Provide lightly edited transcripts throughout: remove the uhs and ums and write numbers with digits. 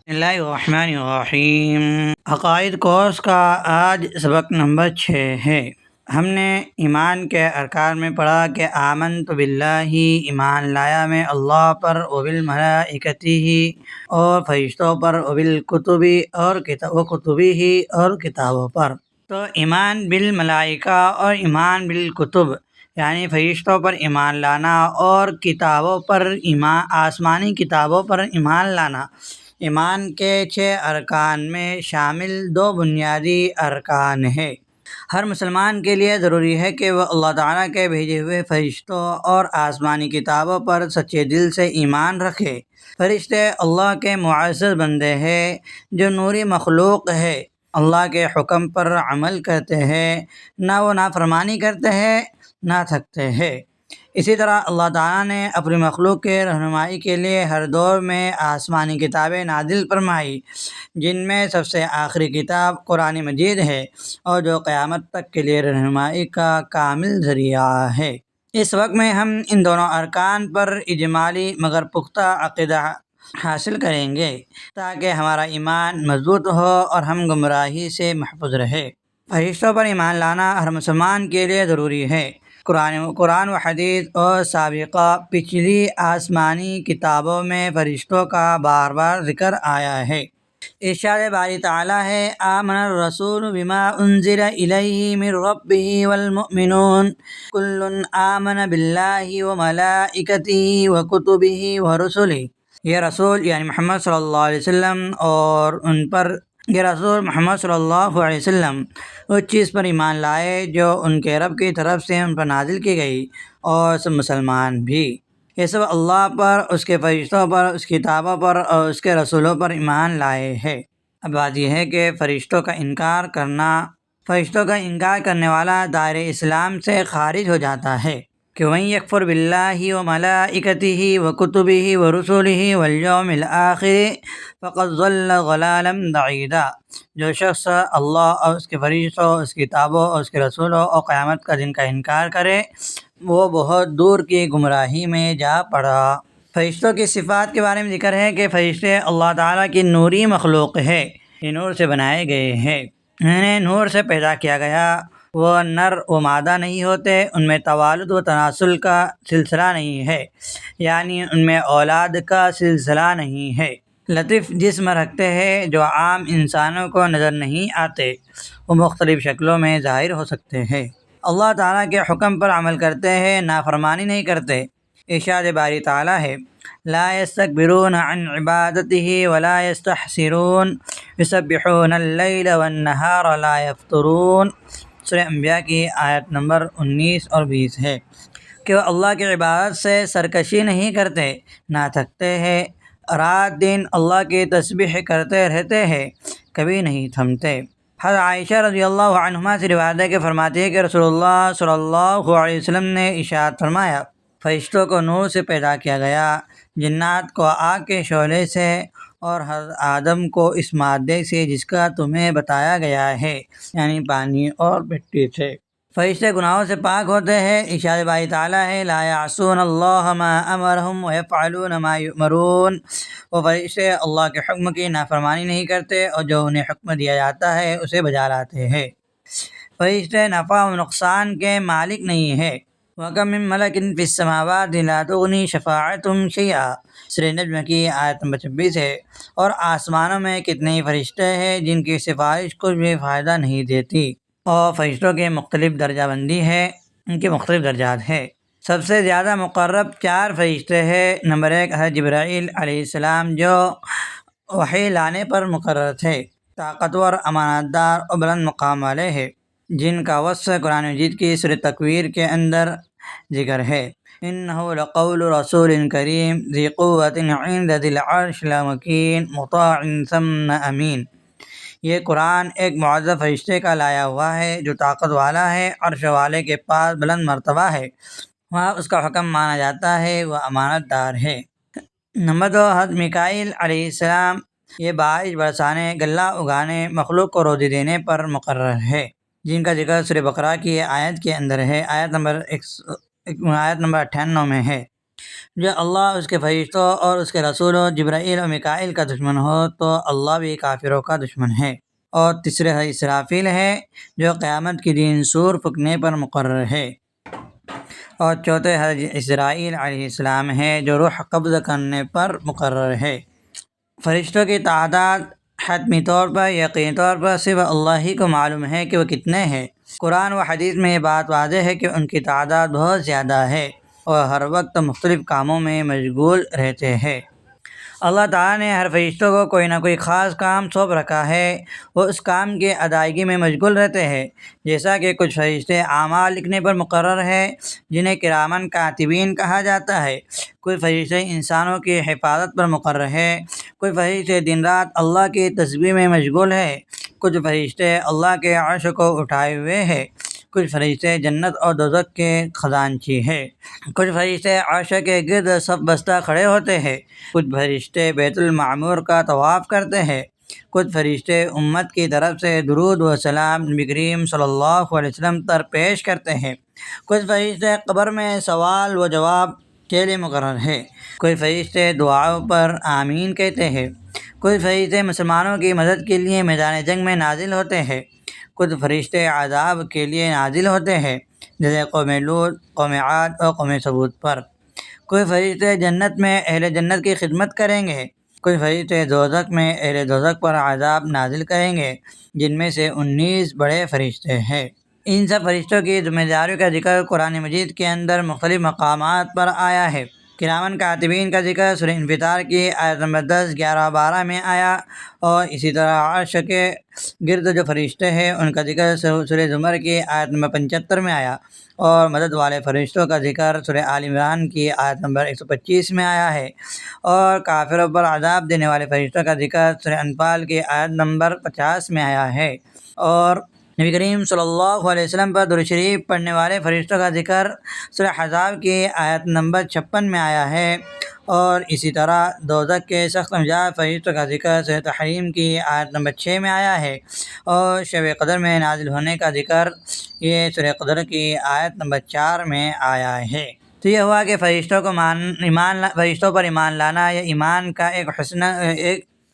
بسم اللہ الرحمن الرحیم۔ عقائد کورس کا آج سبق نمبر 6 ہے۔ ہم نے ایمان کے ارکان میں پڑھا کہ آمنت باللہ، ایمان لایا میں اللہ پر، وبالملائکتہ اور فرشتوں پر، وبالکتب اور کتبی اور کتابوں پر۔ تو ایمان بالملائکہ اور ایمان بالکتب یعنی فرشتوں پر ایمان لانا اور کتابوں پر آسمانی کتابوں پر ایمان لانا ایمان کے 6 ارکان میں شامل 2 بنیادی ارکان ہے۔ ہر مسلمان کے لیے ضروری ہے کہ وہ اللہ تعالیٰ کے بھیجے ہوئے فرشتوں اور آسمانی کتابوں پر سچے دل سے ایمان رکھے۔ فرشتے اللہ کے معزز بندے ہیں جو نوری مخلوق ہے، اللہ کے حکم پر عمل کرتے ہیں، نہ وہ نافرمانی کرتے ہیں نہ تھکتے ہیں۔ اسی طرح اللہ تعالیٰ نے اپنی مخلوق کے رہنمائی کے لیے ہر دور میں آسمانی کتابیں نازل فرمائی، جن میں سب سے آخری کتاب قرآن مجید ہے اور جو قیامت تک کے لیے رہنمائی کا کامل ذریعہ ہے۔ اس وقت میں ہم ان دونوں ارکان پر اجمالی مگر پختہ عقیدہ حاصل کریں گے تاکہ ہمارا ایمان مضبوط ہو اور ہم گمراہی سے محفوظ رہے۔ فرشتوں پر ایمان لانا ہر مسلمان کے لیے ضروری ہے۔ قرآن و حدیث اور سابقہ پچھلی آسمانی کتابوں میں فرشتوں کا بار بار ذکر آیا ہے۔ ارشاد باری تعالیٰ ہے، آمن الرسول بما انزل الیہ من ربہ والمؤمنون کل آمن باللہ وملائکتہ وکتبہ ورسلہ۔ یہ رسول یعنی محمد صلی اللہ علیہ وسلم اور ان پر یہ رسول محمد صلی اللہ علیہ وسلم اس چیز پر ایمان لائے جو ان کے رب کی طرف سے ان پر نازل کی گئی، اور سب مسلمان بھی۔ یہ سب اللہ پر، اس کے فرشتوں پر، اس کی کتابوں پر اور اس کے رسولوں پر ایمان لائے ہیں۔ اب بات یہ ہے کہ فرشتوں کا انکار کرنے والا دائرۂ اسلام سے خارج ہو جاتا ہے کہ وَمَن یکفر باللہ وملائکتہ وکتبہ ورسلہ والیوم الآخر فقد ضل ضلالا بعیدا۔ جو شخص اللہ اور اس کے فرشتوں، اس کی کتابوں اور اس کے رسولوں اور قیامت کا دن کا انکار کرے، وہ بہت دور کی گمراہی میں جا پڑا۔ فرشتوں کی صفات کے بارے میں ذکر ہے کہ فرشتے اللہ تعالیٰ کی نوری مخلوق ہے، یہ نور سے بنائے گئے ہیں، انہیں نور سے پیدا کیا گیا۔ وہ نر و مادہ نہیں ہوتے، ان میں توالد و تناسل کا سلسلہ نہیں ہے، یعنی ان میں اولاد کا سلسلہ نہیں ہے۔ لطیف جسم رکھتے ہیں جو عام انسانوں کو نظر نہیں آتے، وہ مختلف شکلوں میں ظاہر ہو سکتے ہیں۔ اللہ تعالیٰ کے حکم پر عمل کرتے ہیں، نافرمانی نہیں کرتے۔ ارشاد باری تعالیٰ ہے، لا يستكبرون عن عبادته ولا يستحسرون يسبحون اللیل والنہار لا يفترون۔ سورہ انبیاء کی آیت نمبر 19 اور 20 ہے کہ وہ اللہ کی عبادت سے سرکشی نہیں کرتے، نہ تھکتے ہیں، رات دن اللہ کی تسبیح کرتے رہتے ہیں، کبھی نہیں تھمتے۔ حضرت عائشہ رضی اللہ عنہما سے روایت ہے کہ فرماتی ہے کہ رسول اللہ صلی اللہ علیہ وسلم نے ارشاد فرمایا، فرشتوں کو نور سے پیدا کیا گیا، جنات کو آگ کے شعلے سے، اور حضرت آدم کو اس مادے سے جس کا تمہیں بتایا گیا ہے، یعنی پانی اور مٹی سے۔ فرشتے گناہوں سے پاک ہوتے ہیں۔ ارشاد باری تعالیٰ ہے، لا یعصون اللہ ما امرہم ویفعلون ما یؤمرون۔ وہ فرشتے اللہ کے حکم کی نافرمانی نہیں کرتے اور جو انہیں حکم دیا جاتا ہے اسے بجا لاتے ہیں۔ فرشتے نفع و نقصان کے مالک نہیں ہیں۔ وَكَم مِّن مَلَكٍ فِي السَّمَاوَاتِ لَا تُغْنِي شَفَاعَتُهُمْ شَيْئًا۔ سورہ نجم کی آیت نمبر 26 ہے۔ اور آسمانوں میں کتنے ہی فرشتے ہیں جن کی سفارش کچھ بھی فائدہ نہیں دیتی۔ اور فرشتوں کی مختلف درجہ بندی ہے، ان کے مختلف درجات ہیں۔ سب سے زیادہ مقرب 4 فرشتے ہیں۔ نمبر 1 حضرت جبرائیل علیہ السلام جو وحی لانے پر مقرر تھے، طاقتور، امانت دار اور بلند مقام والے ہیں، جن کا وصف قرآن مجید کی سورہ تکویر کے اندر ذکر ہے، انہ لقول رسول کریم ذی قوۃ عند ذی العرش مکین مطاع ثم امین۔ یہ قرآن ایک معزز فرشتے کا لایا ہوا ہے جو طاقت والا ہے، عرش والے کے پاس بلند مرتبہ ہے، وہاں اس کا حکم مانا جاتا ہے، وہ امانت دار ہے۔ نمبر 2 حضرت میکائیل علیہ السلام، یہ بارش برسانے، غلہ اگانے، مخلوق کو روزی دینے پر مقرر ہے، جن کا ذکر سورہ بقرہ کی آیت کے اندر ہے، آیت نمبر 98 میں ہے۔ جو اللہ اس کے فرشتوں اور اس کے رسولوں جبرائیل و میکائیل کا دشمن ہو تو اللہ بھی کافروں کا دشمن ہے۔ اور تیسرے ہے اسرافیل ہے جو قیامت کے دن سور پھونکنے پر مقرر ہے۔ اور چوتھے حضرت اسرائیل علیہ السلام ہے جو روح قبض کرنے پر مقرر ہے۔ فرشتوں کی تعداد حتمی طور پر یقینی طور پر صرف اللہ ہی کو معلوم ہے کہ وہ کتنے ہیں۔ قرآن و حدیث میں یہ بات واضح ہے کہ ان کی تعداد بہت زیادہ ہے اور ہر وقت مختلف کاموں میں مشغول رہتے ہیں۔ اللہ تعالیٰ نے ہر فرشتوں کو کوئی نہ کوئی خاص کام سونپ رکھا ہے، وہ اس کام کی ادائیگی میں مشغول رہتے ہیں۔ جیسا کہ کچھ فرشتے اعمال لکھنے پر مقرر ہے جنہیں کرامن کاتبین کہا جاتا ہے، کوئی فرشتے انسانوں کی حفاظت پر مقرر ہے، کوئی فرشتے دن رات اللہ کی تسبیح میں مشغول ہے، کچھ فرشتے اللہ کے عرش کو اٹھائے ہوئے ہیں، کچھ فرشتے جنت اور دوزخ کے خزانچی ہیں، کچھ فرشتے عرش کے گرد صف بستہ کھڑے ہوتے ہیں، کچھ فرشتے بیت المعمور کا طواف کرتے ہیں، کچھ فرشتے امت کی طرف سے درود و سلام نبی کریم صلی اللہ علیہ وسلم پر پیش کرتے ہیں، کچھ فرشتے قبر میں سوال و جواب کے لیے مقرر ہے، کوئی فرشتے دعاؤں پر آمین کہتے ہیں، کچھ فرشتے مسلمانوں کی مدد کے لیے میدان جنگ میں نازل ہوتے ہیں، کچھ فرشتے عذاب کے لیے نازل ہوتے ہیں جیسے قوم لوط، قوم عاد اور قوم ثمود پر، کوئی فرشتے جنت میں اہل جنت کی خدمت کریں گے، کچھ فرشتے دوزخ میں اہل دوزخ پر عذاب نازل کریں گے جن میں سے 19 بڑے فرشتے ہیں۔ ان سب فرشتوں کی ذمہ داریوں کا ذکر قرآن مجید کے اندر مختلف مقامات پر آیا ہے۔ کرامن کاتبین کا ذکر سورہ انفطار کی آیت نمبر 10، 11 و 12 میں آیا، اور اسی طرح عرش کے گرد جو فرشتے ہیں ان کا ذکر سورہ زمر کی آیت نمبر 75 میں آیا، اور مدد والے فرشتوں کا ذکر سورہ آل عمران کی آیت نمبر 125 میں آیا ہے، اور کافروں پر عذاب دینے والے فرشتوں کا ذکر سورہ انفال کی آیت نمبر 50 میں آیا ہے، اور نبی کریم صلی اللہ علیہ وسلم پر درود شریف پڑھنے والے فرشتوں کا ذکر سورہ احزاب کی آیت نمبر 56 میں آیا ہے، اور اسی طرح دوزخ کے سخت مزاج فرشتوں کا ذکر سورہ تحریم کی آیت نمبر 6 میں آیا ہے، اور شب قدر میں نازل ہونے کا ذکر یہ سورہ قدر کی آیت نمبر 4 میں آیا ہے۔ تو یہ ہوا کہ فرشتوں پر ایمان لانا یہ ایمان کا ایک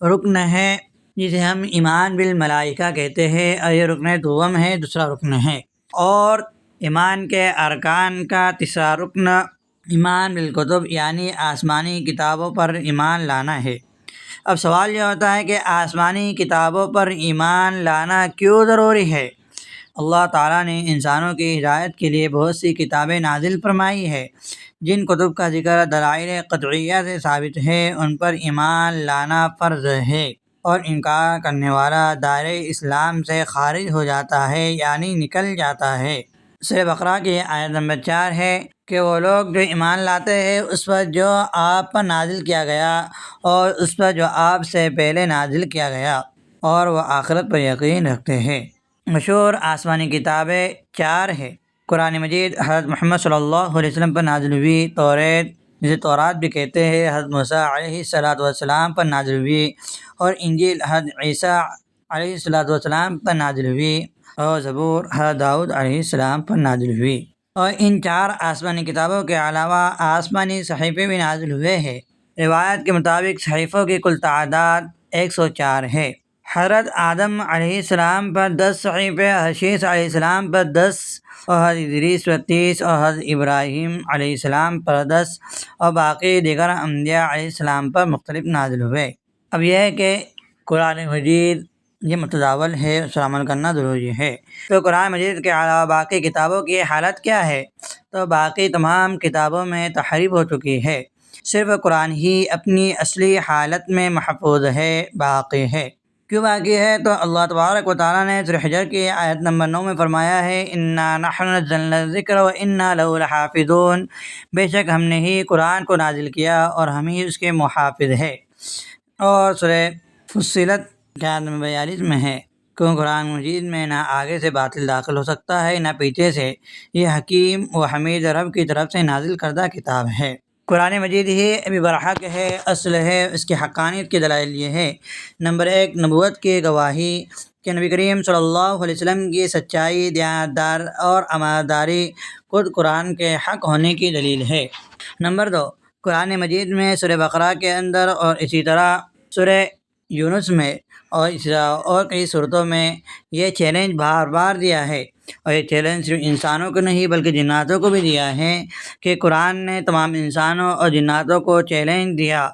رکن ہے جسے ہم ایمان بالملائکہ کہتے ہیں، اور یہ رکن دوم ہے، دوسرا رکن ہے۔ اور ایمان کے ارکان کا تیسرا رکن ایمان بالکتب یعنی آسمانی کتابوں پر ایمان لانا ہے۔ اب سوال یہ ہوتا ہے کہ آسمانی کتابوں پر ایمان لانا کیوں ضروری ہے؟ اللہ تعالیٰ نے انسانوں کی ہدایت کے لیے بہت سی کتابیں نازل فرمائی ہے، جن کتب کا ذکر دلائل قطعیہ سے ثابت ہے ان پر ایمان لانا فرض ہے، اور انکار کرنے والا دائرۂ اسلام سے خارج ہو جاتا ہے یعنی نکل جاتا ہے۔ سورہ بقرہ کی آیت نمبر 4 ہے کہ وہ لوگ جو ایمان لاتے ہیں اس پر جو آپ پر نازل کیا گیا اور اس پر جو آپ سے پہلے نازل کیا گیا، اور وہ آخرت پر یقین رکھتے ہیں۔ مشہور آسمانی کتابیں 4 ہیں۔ قرآن مجید حضرت محمد صلی اللہ علیہ وسلم پر نازل ہوئی، توریت جسے تورات بھی کہتے ہیں حضرت موسیٰ علیہ السلام پر نازل ہوئی، اور انجیل حضرت عیسیٰ علیہ السلام پر نازل ہوئی، اور زبور حضرت داؤد علیہ السلام پر نازل ہوئی۔ اور ان 4 آسمانی کتابوں کے علاوہ آسمانی صحیفے بھی نازل ہوئے ہیں۔ روایت کے مطابق صحیفوں کی کل تعداد 104 ہے۔ حضرت آدم علیہ السلام پر 10 صحیفے، حشیش علیہ السلام پر 10، اور حضرت ادریس پر 30، اور حضرت ابراہیم علیہ السلام پر 10، اور باقی دیگر انبیاء علیہ السلام پر مختلف نازل ہوئے۔ اب یہ ہے کہ قرآن مجید یہ متداول ہے، اس پر عمل کرنا ضروری ہے۔ تو قرآن مجید کے علاوہ باقی کتابوں کی حالت کیا ہے؟ تو باقی تمام کتابوں میں تحریف ہو چکی ہے، صرف قرآن ہی اپنی اصلی حالت میں محفوظ ہے، باقی ہے۔ کیوں باقی ہے؟ تو اللہ تبارک و تعالیٰ نے سورہ حجر کی آیت نمبر 9 میں فرمایا ہے انا نحن نزلنا الذکر وانا لہ لحافظون، بے شک ہم نے ہی قرآن کو نازل کیا اور ہم ہی اس کے محافظ ہیں۔ اور سورہ فصلت کی آیت نمبر 42 میں ہے کہ قرآن مجید میں نہ آگے سے باطل داخل ہو سکتا ہے نہ پیچھے سے، یہ حکیم و حمید رب کی طرف سے نازل کردہ کتاب ہے۔ قرآن مجید ہی ابھی برحق ہے، اصل ہے، اس کی حقانیت کے دلائل یہ ہے۔ نمبر 1، نبوت کی گواہی کہ نبی کریم صلی اللہ علیہ وسلم کی سچائی، دیانتدار اور امانتداری خود قرآن کے حق ہونے کی دلیل ہے۔ نمبر 2، قرآن مجید میں سورہ بقرہ کے اندر اور اسی طرح سورہ یونس میں اور اسی طرح اور کئی صورتوں میں یہ چیلنج بار بار دیا ہے، اور یہ چیلنج صرف انسانوں کو نہیں بلکہ جناتوں کو بھی دیا ہے، کہ قرآن نے تمام انسانوں اور جناتوں کو چیلنج دیا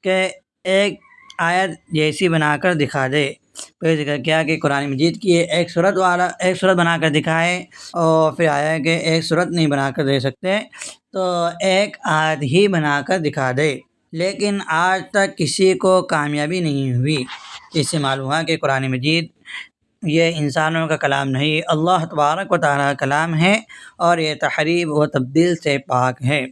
کہ ایک آیت جیسی بنا کر دکھا دے۔ پھر ذکر کیا کہ قرآن مجید کی ایک صورت بنا کر دکھائے، اور پھر آیا کہ ایک صورت نہیں بنا کر دے سکتے تو ایک آیت ہی بنا کر دکھا دے، لیکن آج تک کسی کو کامیابی نہیں ہوئی۔ اس سے معلوم ہوا کہ قرآن مجید یہ انسانوں کا کلام نہیں، اللہ تبارک و تعالیٰ کا کلام ہے، اور یہ تحریف و تبدیل سے پاک ہے۔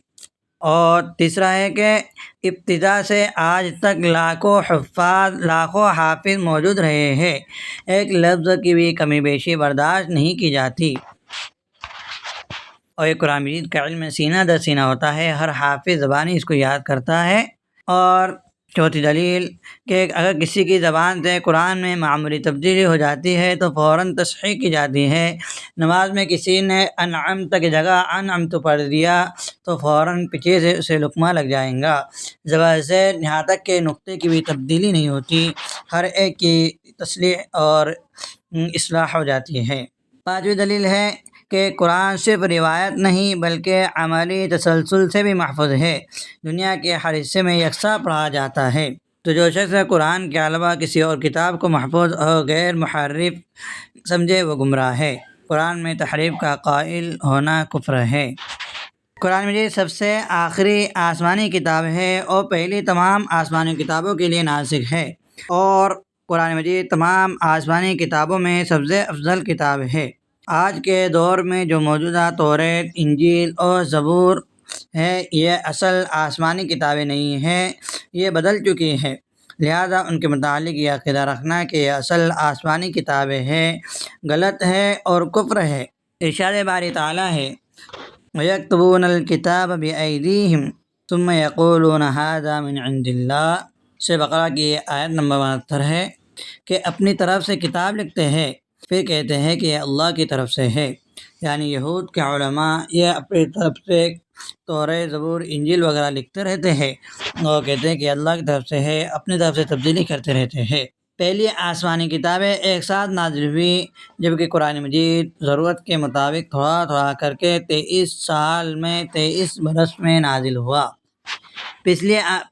اور تیسرا ہے کہ ابتدا سے آج تک لاکھوں حافظ موجود رہے ہیں، ایک لفظ کی بھی کمی بیشی برداشت نہیں کی جاتی، اور یہ قرآن مجید کا علم سینہ در سینہ ہوتا ہے، ہر حافظ زبانی اس کو یاد کرتا ہے۔ اور چوتھی دلیل کہ اگر کسی کی زبان سے قرآن میں معمولی تبدیلی ہو جاتی ہے تو فوراً تصحیح کی جاتی ہے۔ نماز میں کسی نے انعمت کی جگہ انعمت پڑھ دیا تو فوراً پیچھے سے اسے لقمہ لگ جائے گا۔ زبان سے یہاں تک کہ نقطے کی بھی تبدیلی نہیں ہوتی، ہر ایک کی تصحیح اور اصلاح ہو جاتی ہے۔ پانچویں دلیل ہے کہ قرآن صرف روایت نہیں بلکہ عملی تسلسل سے بھی محفوظ ہے، دنیا کے ہر حصے میں یکساں پڑھا جاتا ہے۔ تو جو شخص قرآن کے علاوہ کسی اور کتاب کو محفوظ اور غیر محرف سمجھے وہ گمراہ ہے۔ قرآن میں تحریف کا قائل ہونا کفر ہے۔ قرآن مجید سب سے آخری آسمانی کتاب ہے اور پہلی تمام آسمانی کتابوں کے لیے ناسخ ہے، اور قرآن مجید تمام آسمانی کتابوں میں سب سے افضل کتاب ہے۔ آج کے دور میں جو موجودہ توریت، انجیل اور زبور ہے یہ اصل آسمانی کتابیں نہیں ہیں، یہ بدل چکی ہے، لہذا ان کے متعلق یہ عقیدہ رکھنا کہ یہ اصل آسمانی کتابیں ہیں غلط ہے اور کفر ہے۔ ارشاد باری تعالیٰ ہے وَيَكْتُبُونَ الْكِتَابَ بِأَيْدِيهِمْ ثُمَّ يَقُولُونَ هَذَا مِنْ عِنْدِ اللَّهِ۔ سورہ بقرہ کی آیت نمبر 69 ہے کہ اپنی طرف سے کتاب لکھتے ہیں پھر کہتے ہیں کہ یہ اللہ کی طرف سے ہے، یعنی یہود کے علماء یہ اپنی طرف سے توریت، زبور، انجیل وغیرہ لکھتے رہتے ہیں اور کہتے ہیں کہ اللہ کی طرف سے ہے، اپنی طرف سے تبدیلی کرتے رہتے ہیں۔ پہلی آسمانی کتابیں ایک ساتھ نازل ہوئی، جبکہ قرآن مجید ضرورت کے مطابق تھوڑا تھوڑا کر کے 23 سال میں 23 برس میں نازل ہوا۔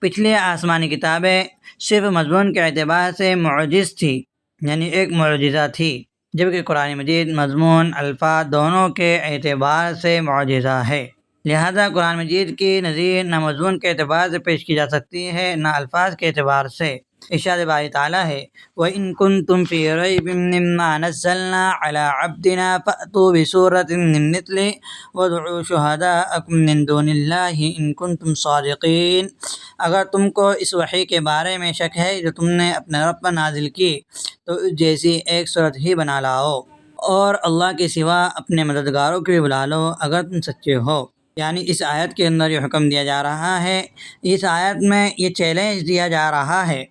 پچھلی آسمانی کتابیں صرف مضمون کے اعتبار سے معجز تھی، یعنی ایک معجزہ تھی، جبکہ قرآن مجید مضمون، الفاظ دونوں کے اعتبار سے معجزہ ہے، لہذا قرآن مجید کی نظیر نہ مضمون کے اعتبار سے پیش کی جا سکتی ہے نہ الفاظ کے اعتبار سے۔ ارشاد باری تعالیٰ ہے وَإِن كُنتُمْ فِي رَيْبٍ مِّمَّا نَزَّلْنَا عَلَىٰ عَبْدِنَا فَأْتُوا بِسُورَةٍ مِّن مِّثْلِهِ وَادْعُوا شُهَدَاءَكُم مِّن دُونِ اللَّهِ إِن كُنتُمْ صَادِقِينَ۔ اگر تم کو اس وحی کے بارے میں شک ہے جو تم نے اپنے رب پر نازل کی تو اس جیسی ایک صورت ہی بنا لاؤ، اور اللہ کے سوا اپنے مددگاروں کو بھی بلا لو اگر تم سچے ہو۔ یعنی اس آیت کے اندر یہ حکم دیا جا رہا ہے، اس آیت میں یہ چیلنج دیا جا رہا ہے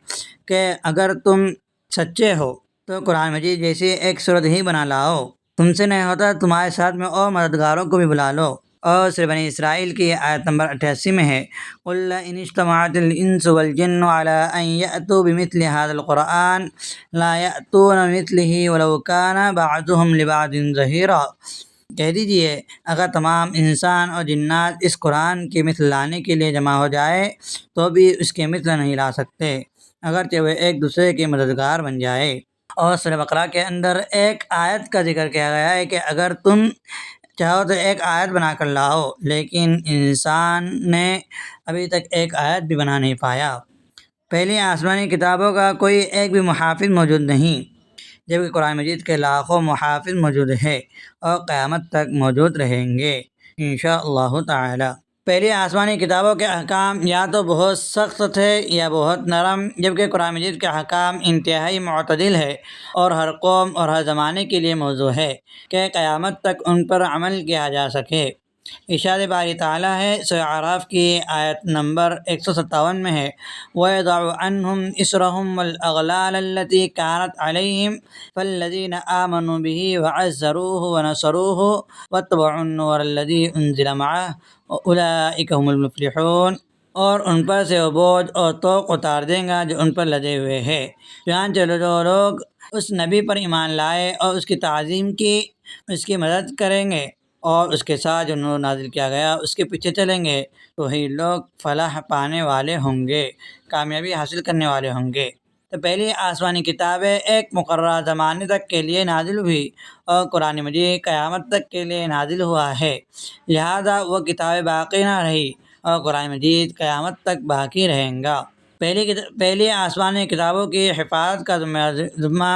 کہ اگر تم سچے ہو تو قرآن مجید جیسی ایک صورت ہی بنا لاؤ، تم سے نہیں ہوتا تمہارے ساتھ میں اور مددگاروں کو بھی بلا لو۔ اور سورہ بنی اسرائیل کی آیت نمبر 88 میں ہے قُلْ إِنِ اجْتَمَعَتِ الْإِنسُ وَالْجِنُّ عَلَىٰ أَن يَأْتُوا بِمِثْلِ هَٰذَا الْقُرْآنِ لَا يَأْتُونَ بِمِثْلِهِ وَلَوْ كَانَ بَعْضُهُمْ لِبَعْضٍ ظَهِيرًا۔ کہہ دیجئے اگر تمام انسان اور جنات اس قرآن کی مثل لانے کے لیے جمع ہو جائے تو بھی اس کے مثل نہیں لا سکتے، اگرچہ وہ ایک دوسرے کے مددگار بن جائے۔ اور سورہ بقرہ کے اندر ایک آیت کا ذکر کیا گیا ہے کہ اگر تم چاہو تو ایک آیت بنا کر لاؤ، لیکن انسان نے ابھی تک ایک آیت بھی بنا نہیں پایا۔ پہلی آسمانی کتابوں کا کوئی ایک بھی محافظ موجود نہیں، جبکہ قرآن مجید کے لاکھوں محافظ موجود ہیں اور قیامت تک موجود رہیں گے انشاءاللہ تعالی۔ پہلی آسمانی کتابوں کے احکام یا تو بہت سخت تھے یا بہت نرم، جبکہ قرآن مجید کے احکام انتہائی معتدل ہے اور ہر قوم اور ہر زمانے کے لیے موزوں ہے کہ قیامت تک ان پر عمل کیا جا سکے۔ ارشاد باری تعالیٰ ہے سورہ اعراف کی آیت نمبر 157 میں ہے وَيَضَعُ عَنْهُمْ إِصْرَهُمْ وَالْأَغْلَالَ الَّتِي كَانَتْ عَلَيْهِمْ فَالَّذِينَ آمَنُوا بِهِ وَعَزَّرُوهُ وَنَصَرُوهُ وَاتَّبَعُوا النُّورَ الَّذِي أُنزِلَ مَعَهُ أُولَٰئِكَ هُمُ الْمُفْلِحُونَ۔ اور ان پر سے وہ بوجھ اور توق اتار دیں گا جو ان پر لدے ہوئے ہے۔ چنانچہ جو لوگ اس نبی پر ایمان لائے اور اس کی تعظیم کی، اس کی مدد کریں گے اور اس کے ساتھ جو نور نازل کیا گیا اس کے پیچھے چلیں گے، تو وہی لوگ فلاح پانے والے ہوں گے، کامیابی حاصل کرنے والے ہوں گے۔ تو پہلی آسمانی کتابیں ایک مقررہ زمانے تک کے لیے نازل ہوئی اور قرآن مجید قیامت تک کے لیے نازل ہوا ہے، لہذا وہ کتابیں باقی نہ رہی اور قرآن مجید قیامت تک باقی رہیں گا۔ پہلی آسمانی کتابوں کی حفاظت کا ذمہ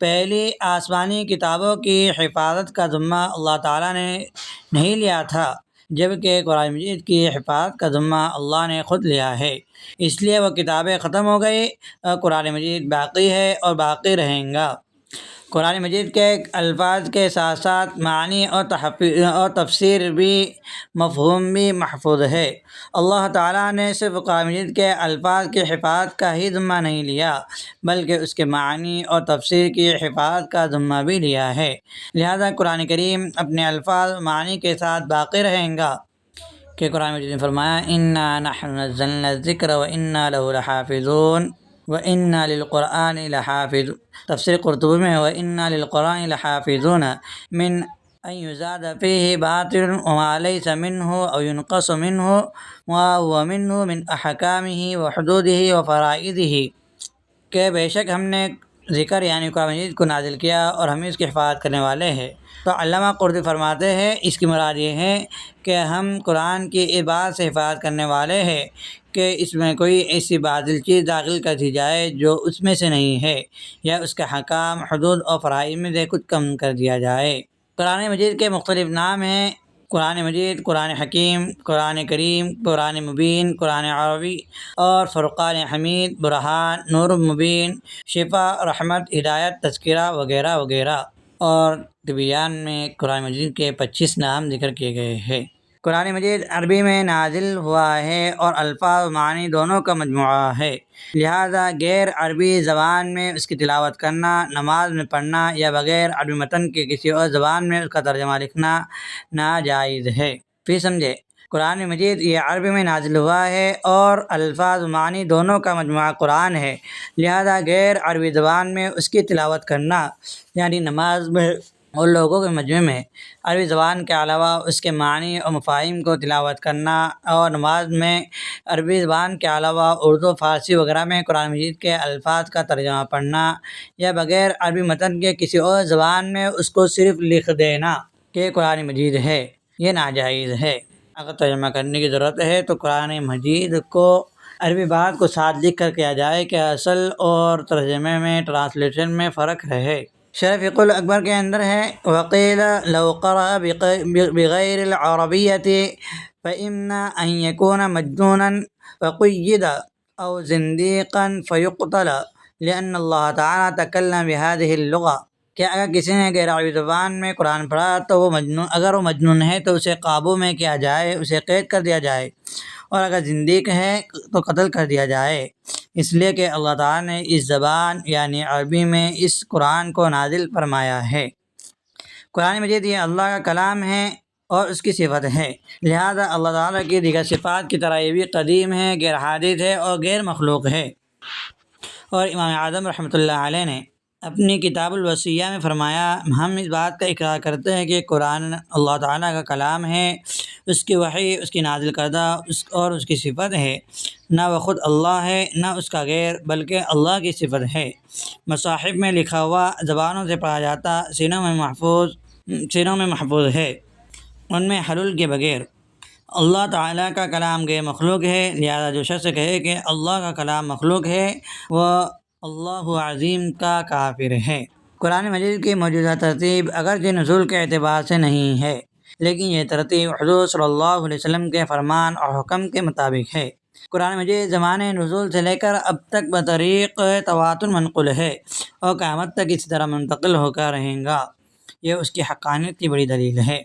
پہلی آسمانی کتابوں کی حفاظت کا ذمہ اللہ تعالیٰ نے نہیں لیا تھا، جبکہ قرآن مجید کی حفاظت کا ذمہ اللہ نے خود لیا ہے، اس لیے وہ کتابیں ختم ہو گئی اور قرآن مجید باقی ہے اور باقی رہیں گا۔ قرآن مجید کے الفاظ کے ساتھ ساتھ معنی اور تفسیر بھی، مفہوم بھی محفوظ ہے۔ اللہ تعالیٰ نے صرف قرآن مجید کے الفاظ کی حفاظت کا ہی ذمہ نہیں لیا، بلکہ اس کے معنی اور تفسیر کی حفاظت کا ذمہ بھی لیا ہے، لہذا قرآن کریم اپنے الفاظ و معنی کے ساتھ باقی رہیں گا، کہ قرآن مجید نے فرمایا اِنَّا نَحْنُ نَزَّلْنَا الذِّكْرَ وَإِنَّا لَهُ لَحَافِظُونَ وَإِنَّا لِلْقُرْآنِ لَحَافِظُونَ۔ تفسیر قرطبی میں وَإِنَّا لِلْقُرْآنِ لَحَافِظُونَ مِنْ أَنْ يُزَادَ فِيهِ بَاطِلٌ وَمَا لَيْسَ مِنْهُ أَوْ يُنْقَصُ مِنْهُ وَمَا هُوَ مِنْهُ مِنْ أَحْكَامِهِ وَحُدُودِهِ وَفَرَائِضِهِ، کہ بے شک ہم نے ذکر یعنی قرآن مجید کو نازل کیا اور ہم اس کی حفاظت کرنے والے ہیں۔ تو علامہ قرطبی فرماتے ہیں اس کی مراد یہ ہے کہ ہم قرآن کی اس بات سے حفاظت کرنے والے ہیں کہ اس میں کوئی ایسی باطل چیز داخل کر دی جائے جو اس میں سے نہیں ہے، یا اس کے حکام، حدود اور فرائض میں سے کچھ کم کر دیا جائے۔ قرآن مجید کے مختلف نام ہیں: قرآن مجید، قرآن حکیم، قرآن کریم، قرآن مبین، قرآن عربی اور فرقان حمید، برہان، نور مبین، شفا، رحمت، ہدایت، تذکرہ وغیرہ وغیرہ۔ اور طبیان میں قرآن مجید کے 25 نام ذکر کیے گئے ہیں۔ قرآن مجید عربی میں نازل ہوا ہے اور الفاظ و معنی دونوں کا مجموعہ ہے، لہذا غیر عربی زبان میں اس کی تلاوت کرنا، نماز میں پڑھنا یا بغیر عربی متن کے کسی اور زبان میں اس کا ترجمہ لکھنا ناجائز ہے۔ پھر سمجھے، قرآن مجید یہ عربی میں نازل ہوا ہے اور الفاظ و معنی دونوں کا مجموعہ قرآن ہے، لہذا غیر عربی زبان میں اس کی تلاوت کرنا، یعنی نماز میں اور لوگوں کے مجمع میں عربی زبان کے علاوہ اس کے معنی اور مفاہیم کو تلاوت کرنا، اور نماز میں عربی زبان کے علاوہ اردو، فارسی وغیرہ میں قرآن مجید کے الفاظ کا ترجمہ پڑھنا، یا بغیر عربی متن کے کسی اور زبان میں اس کو صرف لکھ دینا کہ قرآن مجید ہے، یہ ناجائز ہے۔ اگر ترجمہ کرنے کی ضرورت ہے تو قرآن مجید کو عربی بات کو ساتھ لکھ کر کیا جائے کہ اصل اور ترجمے میں، ٹرانسلیشن میں فرق رہے۔ شرح فقہ الاکبر کے اندر ہے وقیل لو قرأ بغیر العربیۃ فإما ان یکون مجنونا فقید او زندیقا فیقتل لأن اللہ تعالی تکلم بهذه اللغة، کہ اگر کسی نے غیر عربی زبان میں قرآن پڑھا تو اگر وہ مجنون ہے تو اسے قابو میں کیا جائے، اسے قید کر دیا جائے، اور اگر زندیق ہے تو قتل کر دیا جائے، اس لیے کہ اللہ تعالیٰ نے اس زبان یعنی عربی میں اس قرآن کو نازل فرمایا ہے۔ قرآن مجید یہ اللہ کا کلام ہے اور اس کی صفت ہے، لہذا اللہ تعالیٰ کی دیگر صفات کی طرح یہ بھی قدیم ہے، غیر حادث ہے اور غیر مخلوق ہے۔ اور امام اعظم رحمۃ اللہ علیہ نے اپنی کتاب الوصیہ میں فرمایا، ہم اس بات کا اقرار کرتے ہیں کہ قرآن اللہ تعالیٰ کا کلام ہے، اس کی وحی، اس کی نازل کردہ اور اس کی صفت ہے، نہ وہ خود اللہ ہے نہ اس کا غیر، بلکہ اللہ کی صفت ہے۔ مصاحف میں لکھا ہوا، زبانوں سے پڑھا جاتا، سینوں میں محفوظ ہے، ان میں حلول کے بغیر۔ اللہ تعالیٰ کا کلام غیر مخلوق ہے، لہذا جو شخص کہے کہ اللہ کا کلام مخلوق ہے وہ اللہ عظیم کا کافر ہے۔ قرآن مجید کی موجودہ ترتیب اگرچہ نزول کے اعتبار سے نہیں ہے، لیکن یہ ترتیب حضور صلی اللہ علیہ وسلم کے فرمان اور حکم کے مطابق ہے۔ قرآن مجید زمانے نزول سے لے کر اب تک بطریق تواتر منقول ہے اور قیامت تک اسی طرح منتقل ہو کر رہیں گا، یہ اس کی حقانیت کی بڑی دلیل ہے۔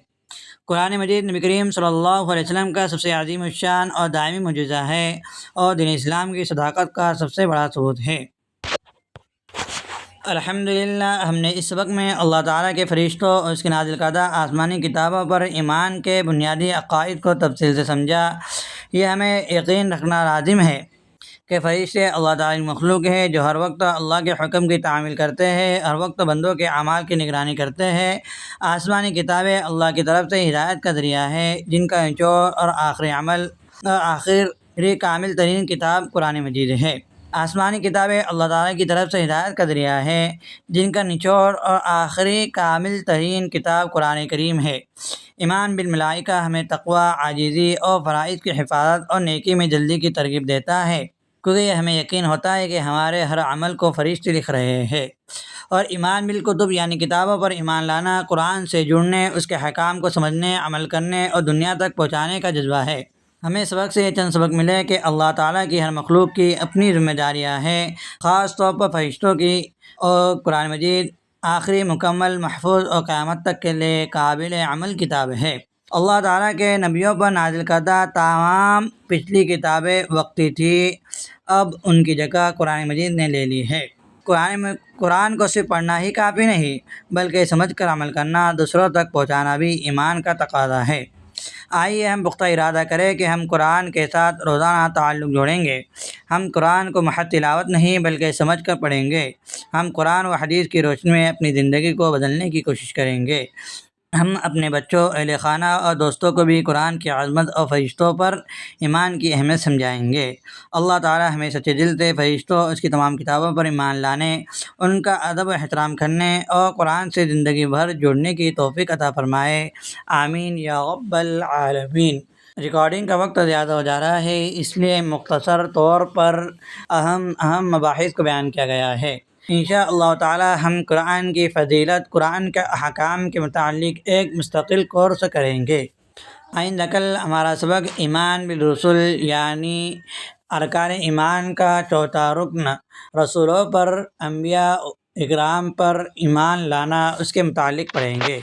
قرآن مجید نبی کریم صلی اللہ علیہ وسلم کا سب سے عظیم الشان اور دائمی معجزہ ہے اور دین اسلام کی صداقت کا سب سے بڑا ثبوت ہے۔ الحمدللہ، ہم نے اس سبق میں اللہ تعالیٰ کے فرشتوں اور اس کی نازل کردہ آسمانی کتابوں پر ایمان کے بنیادی عقائد کو تفصیل سے سمجھا۔ یہ ہمیں یقین رکھنا لازم ہے کہ فرشتے اللہ تعالیٰ کی مخلوق ہے جو ہر وقت اللہ کے حکم کی تعمیل کرتے ہیں، ہر وقت بندوں کے اعمال کی نگرانی کرتے ہیں۔ آسمانی کتابیں اللہ کی طرف سے ہدایت کا ذریعہ ہے، جن کا نچوڑ اور آخری کامل ترین کتاب قرآن مجید ہے۔ آسمانی کتابیں اللہ تعالیٰ کی طرف سے ہدایت کا ذریعہ ہے، جن کا نچوڑ اور آخری کامل ترین کتاب قرآن کریم ہے۔ ایمان بالملائکہ ہمیں تقوی، عاجزی اور فرائض کی حفاظت اور نیکی میں جلدی کی ترغیب دیتا ہے، کیونکہ یہ ہمیں یقین ہوتا ہے کہ ہمارے ہر عمل کو فرشتے لکھ رہے ہیں۔ اور ایمان بالکتب یعنی کتابوں پر ایمان لانا قرآن سے جڑنے، اس کے حکام کو سمجھنے، عمل کرنے اور دنیا تک پہنچانے کا جذبہ ہے۔ ہمیں سبق سے یہ چند سبق ملے کہ اللہ تعالیٰ کی ہر مخلوق کی اپنی ذمہ داریاں ہیں، خاص طور پر فرشتوں کی، اور قرآن مجید آخری مکمل، محفوظ اور قیامت تک کے لیے قابل عمل کتاب ہے۔ اللہ تعالیٰ کے نبیوں پر نازل کردہ تمام پچھلی کتابیں وقتی تھیں، اب ان کی جگہ قرآن مجید نے لے لی ہے۔ قرآن کو صرف پڑھنا ہی کافی نہیں، بلکہ سمجھ کر عمل کرنا، دوسروں تک پہنچانا بھی ایمان کا تقاضا ہے۔ آئیے ہم پختہ ارادہ کریں کہ ہم قرآن کے ساتھ روزانہ تعلق جوڑیں گے۔ ہم قرآن کو محض تلاوت نہیں بلکہ سمجھ کر پڑھیں گے۔ ہم قرآن و حدیث کی روشنی میں اپنی زندگی کو بدلنے کی کوشش کریں گے۔ ہم اپنے بچوں، اہل خانہ اور دوستوں کو بھی قرآن کی عظمت اور فرشتوں پر ایمان کی اہمیت سمجھائیں گے۔ اللہ تعالیٰ ہمیں سچے دل سے فرشتوں، اس کی تمام کتابوں پر ایمان لانے، ان کا ادب و احترام کرنے اور قرآن سے زندگی بھر جڑنے کی توفیق عطا فرمائے، آمین یا رب العالمین۔ ریکارڈنگ کا وقت زیادہ ہو جا رہا ہے، اس لیے مختصر طور پر اہم مباحث کو بیان کیا گیا ہے۔ انشاءاللہ تعالی ہم قرآن کی فضیلت، قرآن کے احکام کے متعلق ایک مستقل کورس کریں گے۔ آئندہ کل ہمارا سبق ایمان بالرسل یعنی ارکان ایمان کا چوتھا رکن، رسولوں پر، انبیاء اکرام پر ایمان لانا، اس کے متعلق پڑھیں گے۔